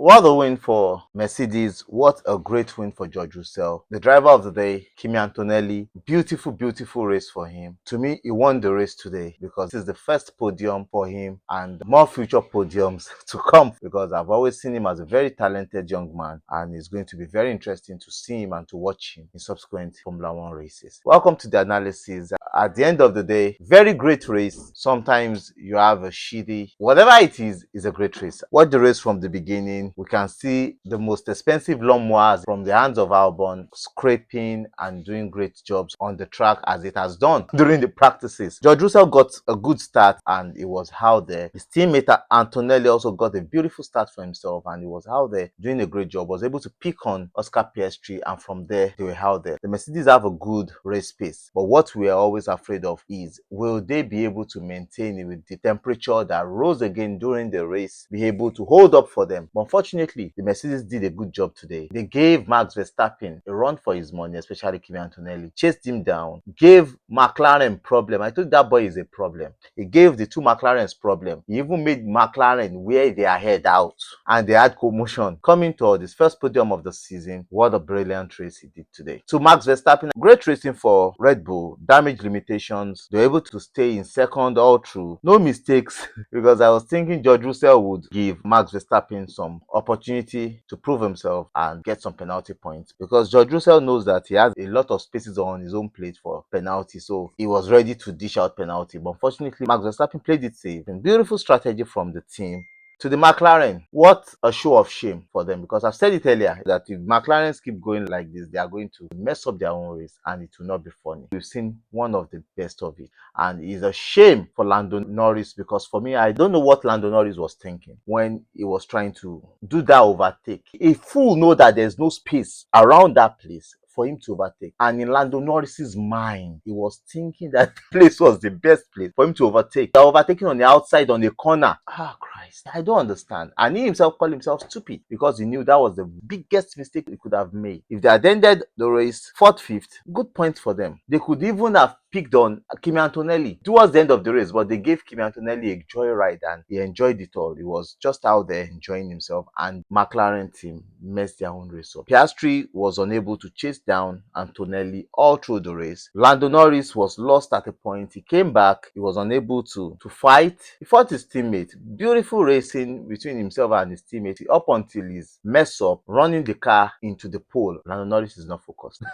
What a win for Mercedes. What a great win for George Russell. The driver of the day, Kimi Antonelli. Beautiful, beautiful race for him. To me, he won the race today because this is the first podium for him and more future podiums to come, because I've always seen him as a very talented young man, and it's going to be very interesting to see him and to watch him in subsequent Formula One races. Welcome to the analysis. At the end of the day, very great race. Sometimes you have a shitty, whatever it is a great race. Watch the race from the beginning. We can see the most expensive lawnmowers from the hands of Albon scraping and doing great jobs on the track as it has done during the practices. George Russell got a good start and he was out there. His teammate Antonelli also got a beautiful start for himself and he was out there doing a great job. Was able to pick on Oscar Piastri, and from there they were out there. The Mercedes have a good race pace, but what we are always afraid of is, will they be able to maintain it with the temperature that rose again during the race, be able to hold up for them? But unfortunately, the Mercedes did a good job today. They gave Max Verstappen a run for his money, especially Kimi Antonelli. Chased him down, gave McLaren problem. I told that boy is a problem. He gave the two McLarens problem. He even made McLaren wear their head out, and they had commotion. Coming to this first podium of the season, what a brilliant race he did today. So Max Verstappen, great racing for Red Bull. Damage limitations, they were able to stay in second all through. No mistakes because I was thinking George Russell would give Max Verstappen some opportunity to prove himself and get some penalty points, because George Russell knows that he has a lot of spaces on his own plate for penalty, so he was ready to dish out penalty. But unfortunately, Max Verstappen played it safe. And beautiful strategy from the team. To the McLaren, what a show of shame for them, because I've said it earlier that if McLarens keep going like this, they are going to mess up their own race and it will not be funny. We've seen one of the best of it, and it's a shame for Lando Norris, because for me, I don't know what Lando Norris was thinking when he was trying to do that overtake. A fool knows that there's no space around that place for him to overtake, and in Lando Norris's mind, he was thinking that place was the best place for him to overtake. They're overtaking on the outside on the corner. Christ, I don't understand. And he himself called himself stupid because he knew that was the biggest mistake he could have made. If they had ended the race 4th, 5th, good point for them. They could even have picked on Kimi Antonelli towards the end of the race, but they gave Kimi Antonelli a joyride and he enjoyed it all. He was just out there enjoying himself, and McLaren team messed their own race up. Piastri was unable to chase down Antonelli all through the race. Lando Norris was lost at a point. He came back. He was unable to fight. He fought his teammate. Beautiful racing between himself and his teammate up until his mess up, running the car into the pole. Lando Norris is not focused.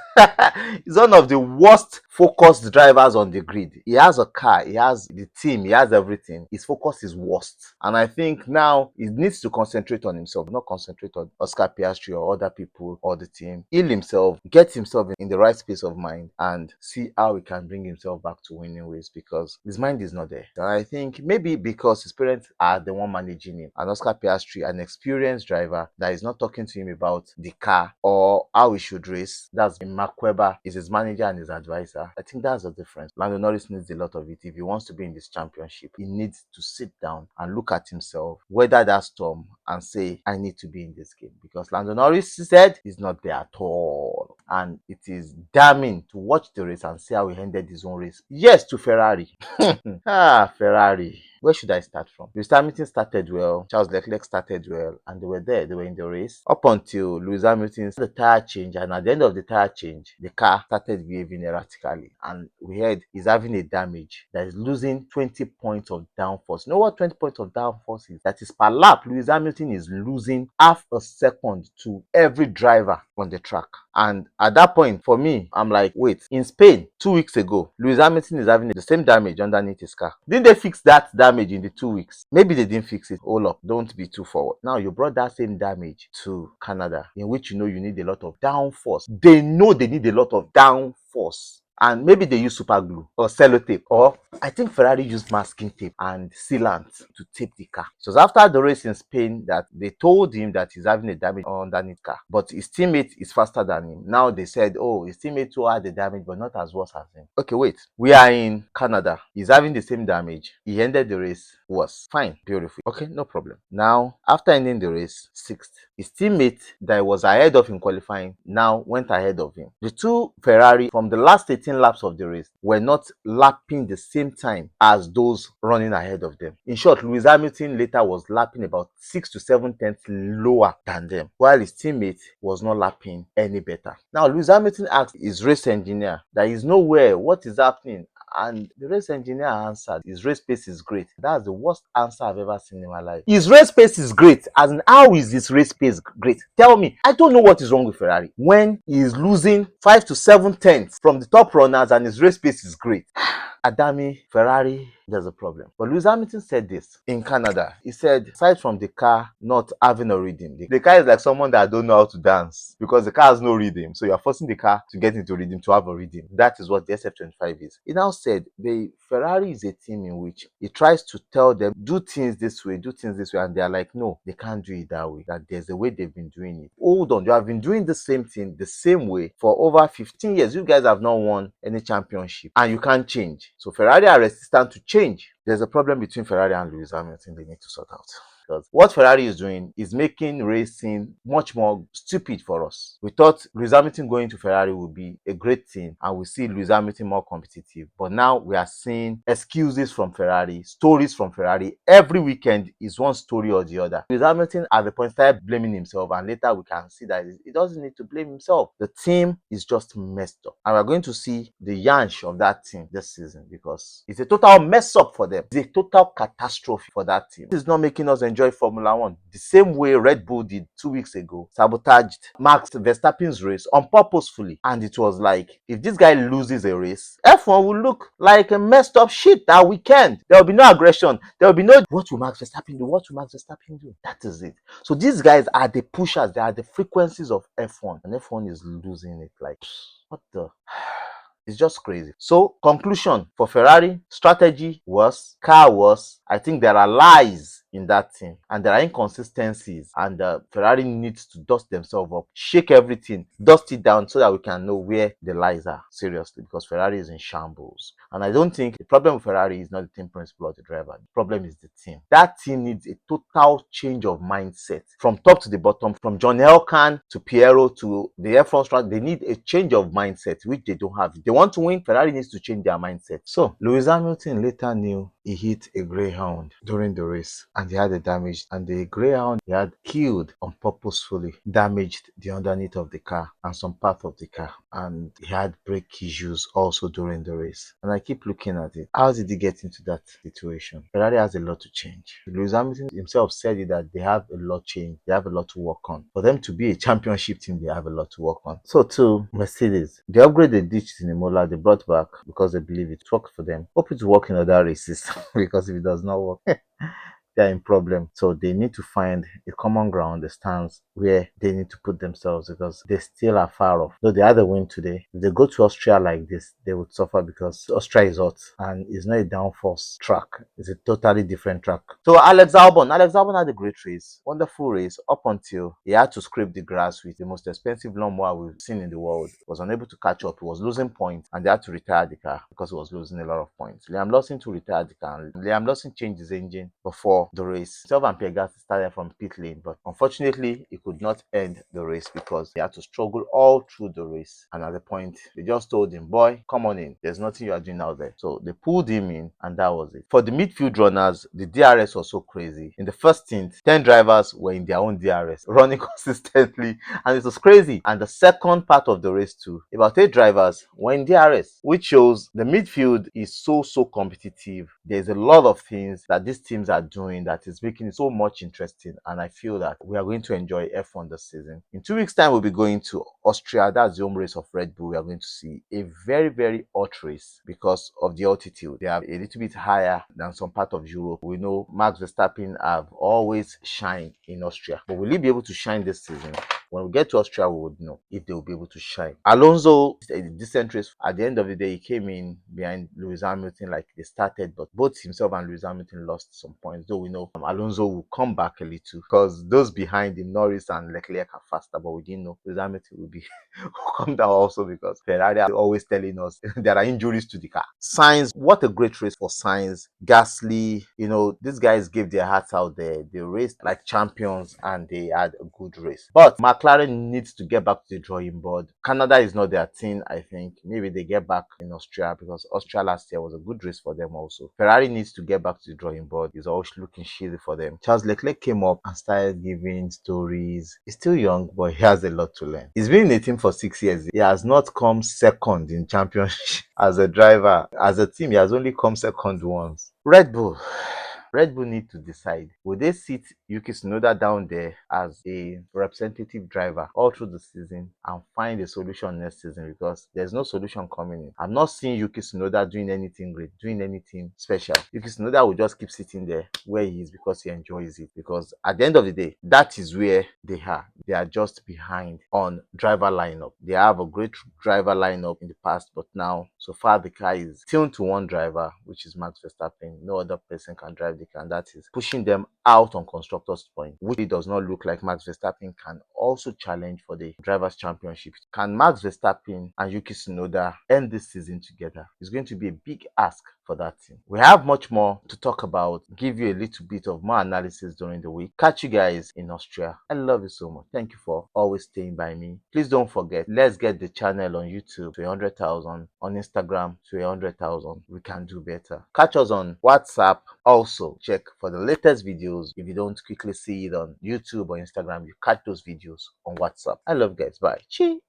He's one of the worst focused drivers on the grid. He has a car, he has the team, he has everything. His focus is worst. And I think now he needs to concentrate on himself, not concentrate on Oscar Piastri or other people or the team. Heal himself, get himself in the right space of mind, and see how he can bring himself back to winning ways, because his mind is not there. And I think maybe because his parents are the one managing him, and Oscar Piastri, an experienced driver that is not talking to him about the car or how he should race. That's Mark Webber is his manager and his advisor. I think that's the difference. Lando Norris needs a lot of it. If he wants to be in this championship, he needs to sit down and look at himself, weather that storm, and say, I need to be in this game, because Lando Norris said he's not there at all. And it is damning to watch the race and see how he ended his own race. Yes, to Ferrari. Ferrari. Where should I start from? Lewis Hamilton started well, Charles Leclerc started well, and they were there. They were in the race up until Lewis Hamilton's the tire change, and at the end of the tire change, the car started behaving erratically, and we heard he's having a damage that is losing 20 points of downforce. You know what 20 points of downforce is? That is per lap. Lewis Hamilton is losing half a second to every driver on the track. And at that point, for me, I'm like, wait, in Spain, 2 weeks ago, Lewis Hamilton is having the same damage underneath his car. Didn't they fix that damage in the 2 weeks? Maybe they didn't fix it. Hold up, don't be too forward. Now, you brought that same damage to Canada, in which you know you need a lot of downforce. They know they need a lot of downforce. And maybe they use super glue or sellotape, or I think Ferrari used masking tape and sealant to tape the car. So it was after the race in Spain that they told him that he's having a damage underneath car, but his teammate is faster than him. Now they said, oh, his teammate too had the damage, but not as worse as him. Okay, wait, we are in Canada. He's having the same damage. He ended the race worse. Fine, beautiful. Okay, no problem. Now, after ending the race 6th, his teammate that was ahead of him qualifying now went ahead of him. The two Ferrari from the last 18 completing laps of the race were not lapping the same time as those running ahead of them. In short, Lewis Hamilton later was lapping about 6 to 7 tenths lower than them, while his teammate was not lapping any better. Now, Lewis Hamilton asked his race engineer that he's nowhere, what is happening? And the race engineer answered, his race pace is great. That's the worst answer I've ever seen in my life. His race pace is great. As in, how is his race pace great? Tell me. I don't know what is wrong with Ferrari when he is losing 5 to 7 tenths from the top runners and his race pace is great. Adami, Ferrari, there's a problem. But Lewis Hamilton said this in Canada. He said, aside from the car not having a rhythm, the car is like someone that don't know how to dance because the car has no rhythm. So you're forcing the car to get into rhythm to have a rhythm. That is what the SF25 is. He now said the Ferrari is a team in which he tries to tell them, do things this way, do things this way. And they're like, no, they can't do it that way. That there's a way they've been doing it. Hold on, you have been doing the same thing the same way for over 15 years. You guys have not won any championship and you can't change. So Ferrari are resistant to change. There's a problem between Ferrari and Lewis Hamilton they need to sort out. Because what Ferrari is doing is making racing much more stupid for us. We thought Lewis Hamilton going to Ferrari would be a great thing and we see Lewis Hamilton more competitive. But now we are seeing excuses from Ferrari, stories from Ferrari. Every weekend is one story or the other. Lewis Hamilton at the point started blaming himself, and later we can see that he doesn't need to blame himself. The team is just messed up. And we're going to see the yansh of that team this season because it's a total mess up for them. It's a total catastrophe for that team. This is not making us enjoy Formula One the same way Red Bull did 2 weeks ago, sabotaged Max Verstappen's race unpurposefully. And it was like, if this guy loses a race, F1 will look like a messed up shit that weekend. There will be no aggression. There will be no, what will Max Verstappen do? What will Max Verstappen do? That is it. So these guys are the pushers. They are the frequencies of F1. And F1 is losing it. Like, what the... It's just crazy. So, conclusion for Ferrari, strategy was, car was, I think there are lies in that team and there are inconsistencies, and Ferrari needs to dust themselves up, shake everything, dust it down so that we can know where the lies are, seriously, because Ferrari is in shambles. And I don't think the problem with Ferrari is not the team principal or the driver. The problem is the team. That team needs a total change of mindset from top to the bottom, from John Elkann to Piero to the F1 strategy. They need a change of mindset, which they don't have. If they want to win, Ferrari needs to change their mindset. So Lewis Hamilton later knew he hit a greyhound during the race and he had a damage, and the greyhound he had killed unpurposefully damaged the underneath of the car and some part of the car, and he had brake issues also during the race. And I keep looking at it. How did he get into that situation? Ferrari has a lot to change. Lewis Hamilton himself said it, that they have a lot to change, they have a lot to work on. For them to be a championship team, they have a lot to work on. So to Mercedes, the upgrade they ditched in Imola, they brought back because they believe it worked for them. Hope it will work in other races because if it does not work, they're in problem. So they need to find a common ground, a stance where they need to put themselves, because they still are far off. Though they had a win today, if they go to Austria like this, they would suffer because Austria is hot and it's not a downforce track. It's a totally different track. So Alex Albon had a great race, wonderful race, up until he had to scrape the grass with the most expensive lawnmower we've seen in the world. He was unable to catch up. He was losing points and they had to retire the car because he was losing a lot of points. Liam Lawson to retire the car. Liam Lawson changed his engine before the race. Himself and Pierre Gasly started from pit lane, but unfortunately he could not end the race because he had to struggle all through the race. And at the point, they just told him, boy, come on in, there's nothing you are doing out there. So they pulled him in and that was it. For the midfield runners, the DRS was so crazy. In the first stint, 10 drivers were in their own DRS running consistently, and it was crazy. And the second part of the race too, about 8 drivers were in DRS, which shows the midfield is so competitive. There's a lot of things that these teams are doing that is making it so much interesting, and I feel that we are going to enjoy F1 this season. In 2 weeks time, we'll be going to Austria. That's the home race of Red Bull. We are going to see a very hot race because of the altitude. They are a little bit higher than some part of Europe. We know Max Verstappen have always shined in Austria, but will he be able to shine this season? When we get to Austria, we would know if they will be able to shine. Alonso, a decent race. At the end of the day, he came in behind Lewis Hamilton like they started, but both himself and Lewis Hamilton lost some points. Though we know Alonso will come back a little because those behind him, Norris and Leclerc, are faster, but we didn't know Lewis Hamilton will be come down also because Ferrari are always telling us there are injuries to the car. Sainz, what a great race for Sainz. Gasly, these guys gave their hearts out there. They raced like champions and they had a good race. But Max McLaren needs to get back to the drawing board. Canada is not their thing, I think. Maybe they get back in Austria, because Austria last year was a good race for them also. Ferrari needs to get back to the drawing board. It's always looking shitty for them. Charles Leclerc came up and started giving stories. He's still young, but he has a lot to learn. He's been in the team for 6 years. He has not come second in championship as a driver. As a team, he has only come second once. Red Bull. Red Bull need to decide, will they sit Yuki Tsunoda down there as a representative driver all through the season and find a solution next season, because there's no solution coming in. I'm not seeing Yuki Tsunoda doing anything great, doing anything special. Yuki Tsunoda will just keep sitting there where he is because he enjoys it, because at the end of the day, that is where they are. They are just behind on driver lineup. They have a great driver lineup in the past, but now so far the car is tuned to one driver, which is Max Verstappen. No other person can drive the car, and that is pushing them out on constructors point, which it does not look like Max Verstappen can also challenge for the drivers championship. Can Max Verstappen and Yuki Tsunoda end this season together? It's going to be a big ask for that team. We have much more to talk about, give you a little bit of more analysis during the week. Catch you guys in Austria. I love you so much. Thank you for always staying by me. Please don't forget, let's get the channel on YouTube to 100,000, on Instagram to 100,000. We can do better. Catch us on WhatsApp. Also, check for the latest videos. If you don't quickly see it on YouTube or Instagram, you catch those videos on WhatsApp. I love you guys. Bye. Cheers.